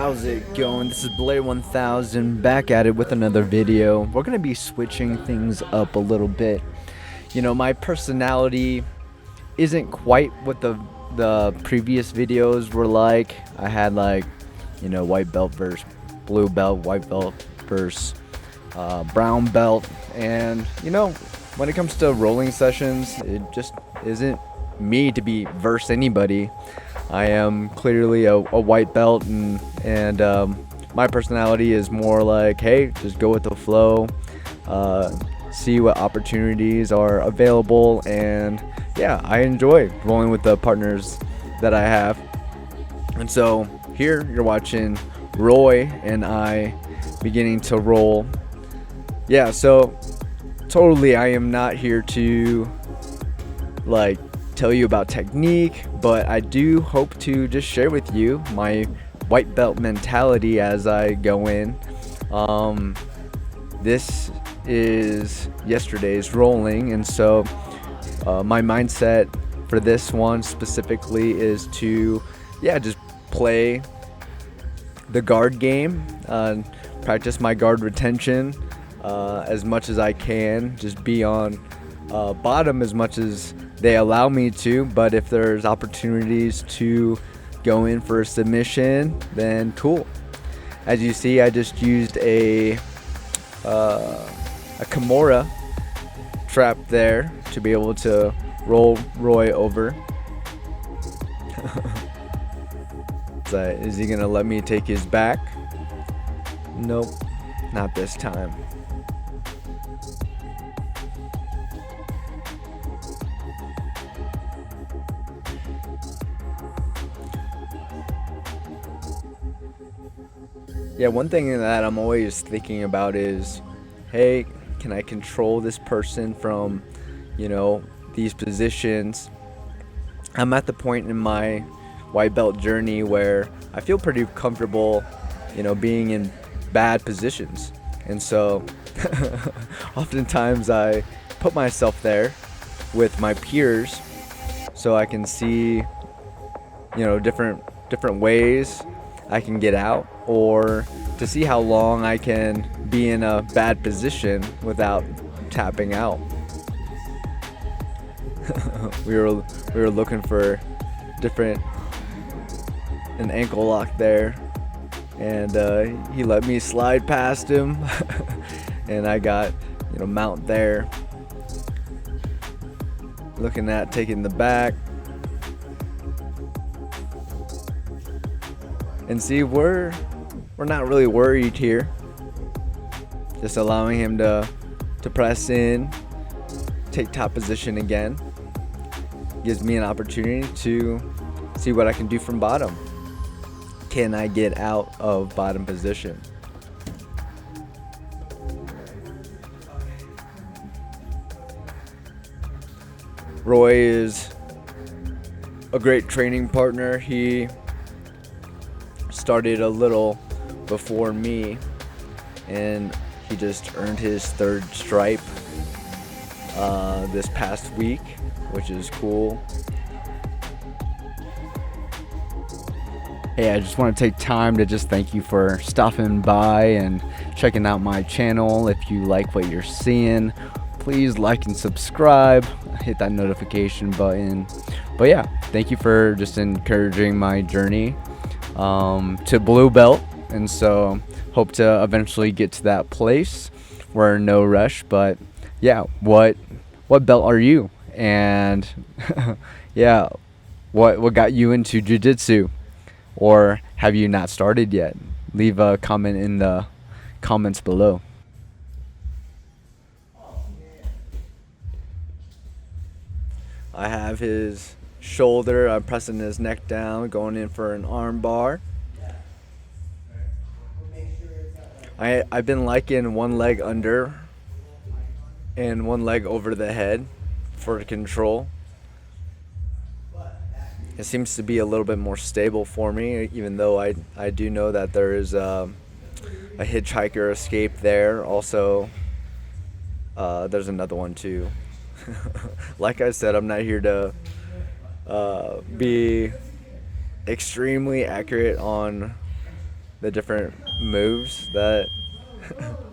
How's it going? This is Blair 1000 back at it with another video. We're going to be switching things up a little bit. You know, my personality isn't quite what the previous videos were like. I had like, you know, white belt versus blue belt, white belt versus brown belt. And, you know, when it comes to rolling sessions, it just isn't me to be versus anybody. I am clearly a white belt, and my personality is more like, hey, just go with the flow, see what opportunities are available, and yeah, I enjoy rolling with the partners that I have. And so here you're watching Roy and I beginning to roll. Yeah, so totally I am not here to like tell you about technique, but I do hope to just share with you my white belt mentality as I go in. This is yesterday's rolling, and so my mindset for this one specifically is to just play the guard game, practice my guard retention as much as I can, just be on bottom as much as they allow me to, but if there's opportunities to go in for a submission, then cool. As you see, I just used a Kimura trap there to be able to roll Roy over. Is he gonna let me take his back? Nope, not this time. Yeah, one thing that I'm always thinking about is, hey, can I control this person from, you know, these positions? I'm at the point in my white belt journey where I feel pretty comfortable, you know, being in bad positions. And so oftentimes I put myself there with my peers so I can see, you know, different ways I can get out, or to see how long I can be in a bad position without tapping out. we were looking for an ankle lock there, and he let me slide past him and I got, you know, mount there, looking at taking the back. And see, we're not really worried here. Just allowing him to press in, take top position again. Gives me an opportunity to see what I can do from bottom. Can I get out of bottom position? Roy is a great training partner. He started a little before me, and he just earned his third stripe this past week, which is cool. Hey, I just want to take time to just thank you for stopping by and checking out my channel. If you like what you're seeing, please like and subscribe, hit that notification button. But yeah, thank you for just encouraging my journey to blue belt, and so hope to eventually get to that place. We're in no rush, but yeah, what belt are you? And yeah, what got you into jiu-jitsu? Or have you not started yet? Leave a comment in the comments below. I have his shoulder, I'm pressing his neck down, going in for an arm bar. I've been liking one leg under and one leg over the head for control. It seems to be a little bit more stable for me, even though I do know that there is a hitchhiker escape there. Also, there's another one too. Like I said, I'm not here to be extremely accurate on the different moves that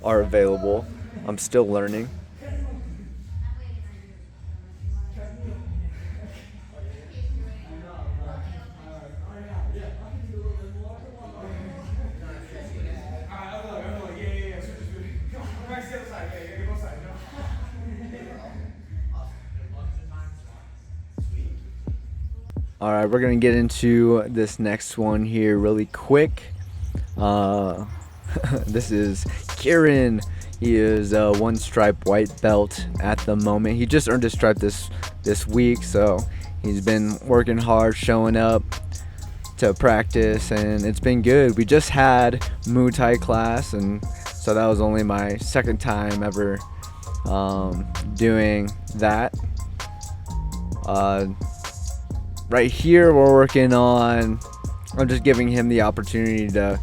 are available. I'm still learning. All right, we're gonna get into this next one here really quick. This is Kieran. He is a one stripe white belt at the moment. He just earned his stripe this week, so he's been working hard, showing up to practice, and it's been good. We just had Muay Thai class, and so that was only my second time ever doing that. Right here, we're working on. I'm just giving him the opportunity to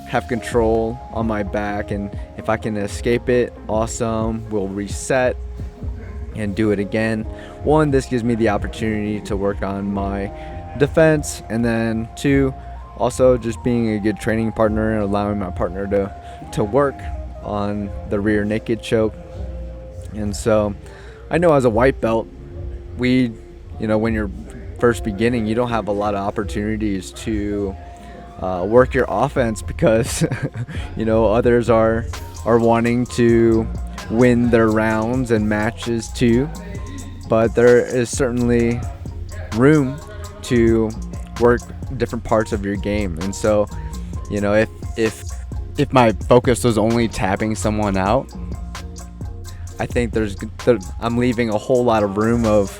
have control on my back, and if I can escape it, awesome. We'll reset and do it again. One, this gives me the opportunity to work on my defense, and then two, also just being a good training partner and allowing my partner to work on the rear naked choke. And so I know as a white belt, when you're first beginning, you don't have a lot of opportunities to work your offense because others are wanting to win their rounds and matches too. But there is certainly room to work different parts of your game. And so, if my focus was only tapping someone out, I think I'm leaving a whole lot of room of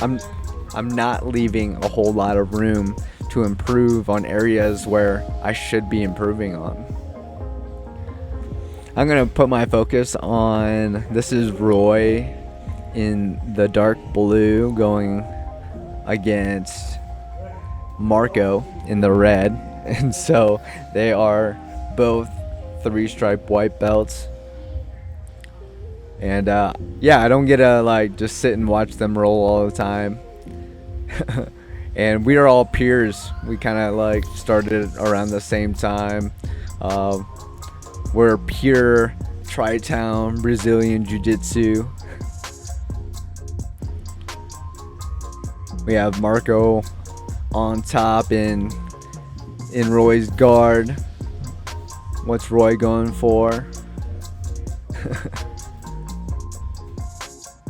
I'm not leaving a whole lot of room to improve on areas where I should be improving on. I'm gonna put my focus on, this is Roy in the dark blue going against Marco in the red, and so they are both 3-stripe white belts. And I don't get to just sit and watch them roll all the time. And we are all peers. We kind of started around the same time. We're pure Tri-Town Brazilian Jiu-Jitsu. We have Marco on top in Roy's guard. What's Roy going for?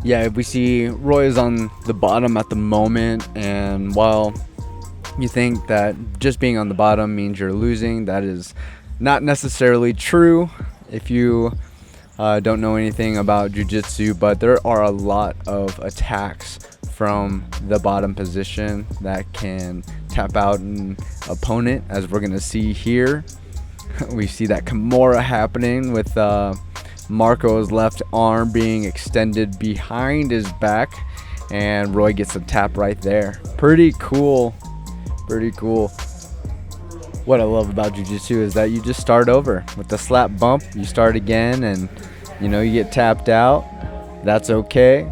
Yeah, we see Roy is on the bottom at the moment, and while you think that just being on the bottom means you're losing, that is not necessarily true if you don't know anything about jiu-jitsu, but there are a lot of attacks from the bottom position that can tap out an opponent, as we're going to see here. We see that Kimura happening with Marco's left arm being extended behind his back, and Roy gets a tap right there. Pretty cool. What I love about jiu-jitsu is that you just start over with the slap bump. You start again, and you get tapped out. That's okay.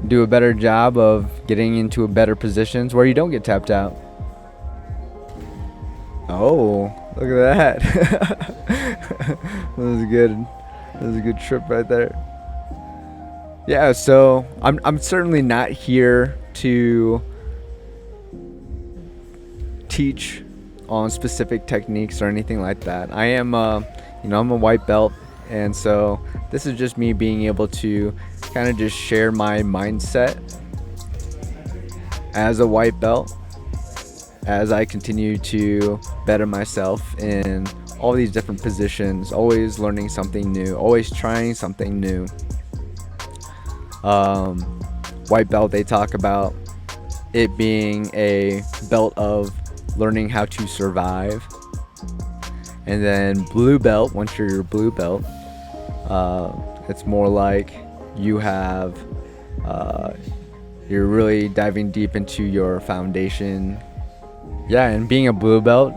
Do a better job of getting into a better positions where you don't get tapped out. Oh, look at that. That was good. That was a good trip right there. Yeah, so I'm certainly not here to teach on specific techniques or anything like that. I am I'm a white belt, and so this is just me being able to kind of just share my mindset as a white belt as I continue to better myself in all these different positions, always learning something new, always trying something new. White belt, they talk about it being a belt of learning how to survive. And then blue belt, once you're your blue belt, it's more like you have, you're really diving deep into your foundation. Yeah, and being a blue belt,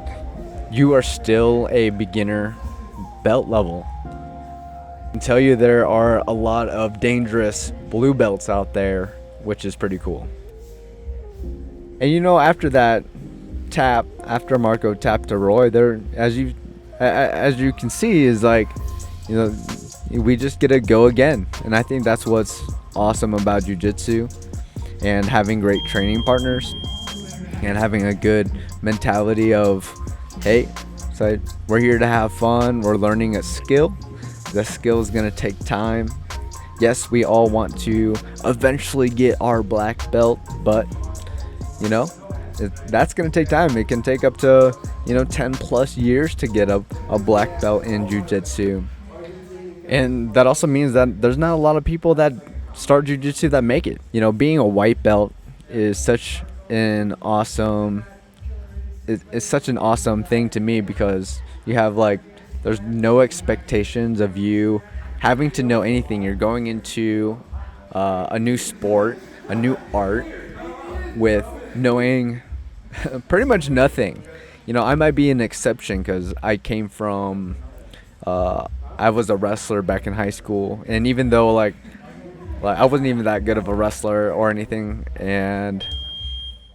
you are still a beginner belt level. I can tell you there are a lot of dangerous blue belts out there, which is pretty cool. And after that tap after Marco tapped to Roy, there, as you can see, is like, you know, we just get to go again. And I think that's what's awesome about jiu-jitsu, and having great training partners, and having a good mentality of, hey, so we're here to have fun. We're learning a skill. The skill is going to take time. Yes, we all want to eventually get our black belt, but you know, that's going to take time. It can take up to, 10 plus years to get a black belt in jiu-jitsu. And that also means that there's not a lot of people that start jiu-jitsu that make it. Being a white belt is such an awesome thing to me, because you have there's no expectations of you having to know anything. You're going into a new sport, a new art, with knowing pretty much nothing. I might be an exception because I came from I was a wrestler back in high school, and even though I wasn't even that good of a wrestler or anything,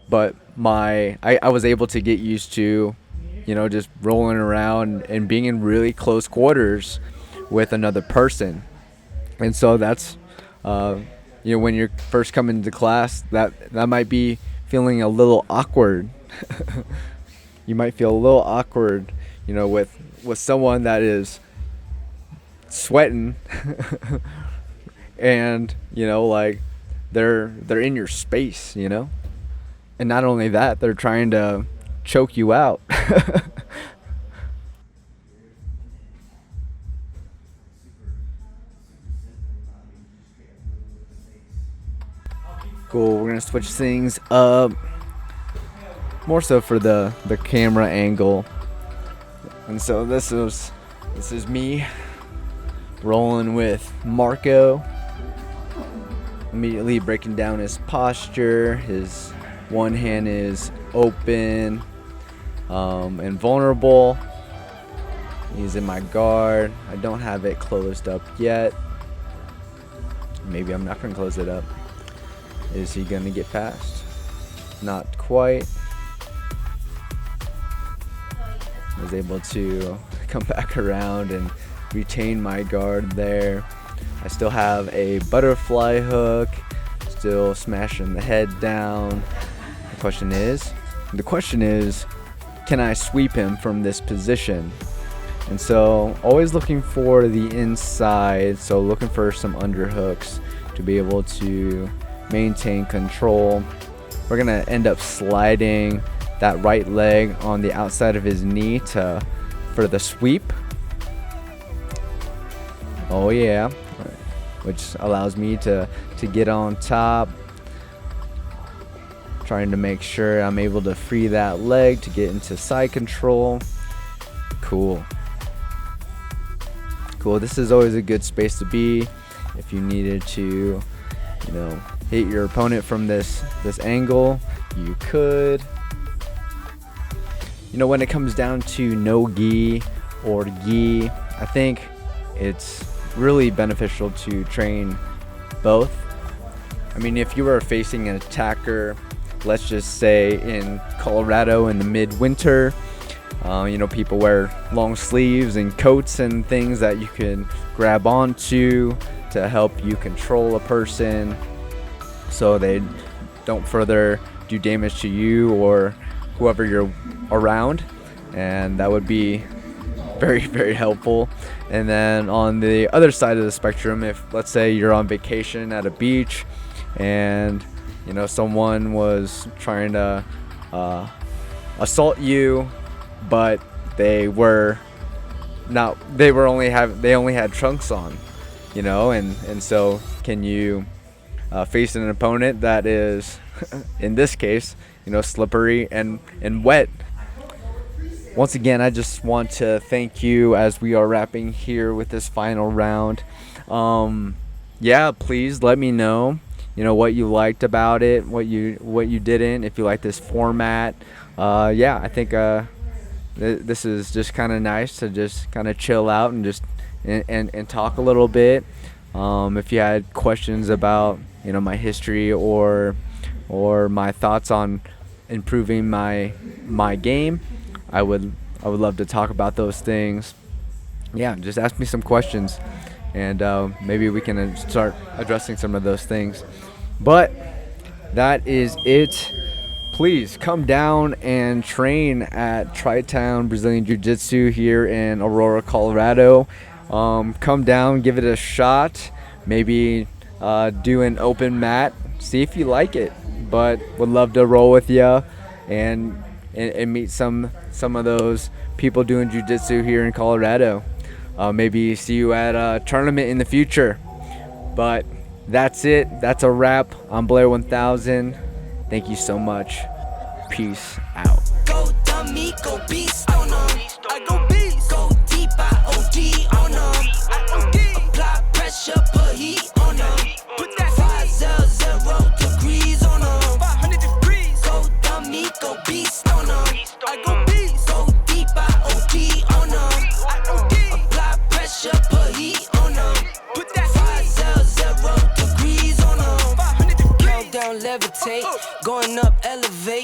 but I was able to get used to just rolling around and being in really close quarters with another person. And so that's when you're first coming to class, that might be feeling a little awkward. You might feel a little awkward with someone that is sweating and they're in your space, and not only that, they're trying to choke you out. Cool. We're gonna switch things up, more so for the camera angle. And so this is me rolling with Marco, immediately breaking down his posture. His one hand is open and vulnerable. He's in my guard. I don't have it closed up yet. Maybe I'm not gonna close it up. Is he gonna get past? Not quite. I was able to come back around and retain my guard there. I still have a butterfly hook, still smashing the head down. The question is, can I sweep him from this position? And so always looking for the inside, so looking for some underhooks to be able to maintain control. We're gonna end up sliding that right leg on the outside of his knee for the sweep. Oh yeah, which allows me to get on top, trying to make sure I'm able to free that leg to get into side control. Cool. This is always a good space to be if you needed to hit your opponent from this angle. You could. When it comes down to Nogi or Gi, I think it's really beneficial to train both. I mean, if you were facing an attacker, let's just say in Colorado in the midwinter, people wear long sleeves and coats and things that you can grab onto to help you control a person so they don't further do damage to you or whoever you're around, and that would be very, very helpful. And then on the other side of the spectrum, if let's say you're on vacation at a beach and someone was trying to assault you, but they only had trunks on, and so can you face an opponent that is in this case slippery and wet. Once again, I just want to thank you as we are wrapping here with this final round. Please let me know what you liked about it, what you didn't, if you like this format. I think this is just kind of nice to just kind of chill out and just and talk a little bit. If you had questions about my history or my thoughts on improving my game, I would love to talk about those things. Yeah, just ask me some questions, and maybe we can start addressing some of those things. But that is it. Please come down and train at Tri-Town Brazilian Jiu-Jitsu here in Aurora, Colorado. Come down, give it a shot. Maybe do an open mat. See if you like it. But would love to roll with you and meet some of those people doing jiu-jitsu here in Colorado. Maybe see you at a tournament in the future. But that's it. That's a wrap. I'm Blair 1000. Thank you so much. Peace out. Go dummy, go beast on them. I go beast. Go deep, I OD on them. I OD. Apply pressure, put heat on them. Put that 500 degrees on them. 500 degrees. Go dummy, go beast on them. I go beast. Go deep, I OD on them. I OD. Apply pressure, put heat on them. Put that 500 degrees on them. 500 degrees. Countdown, levitate. Going up, elevate.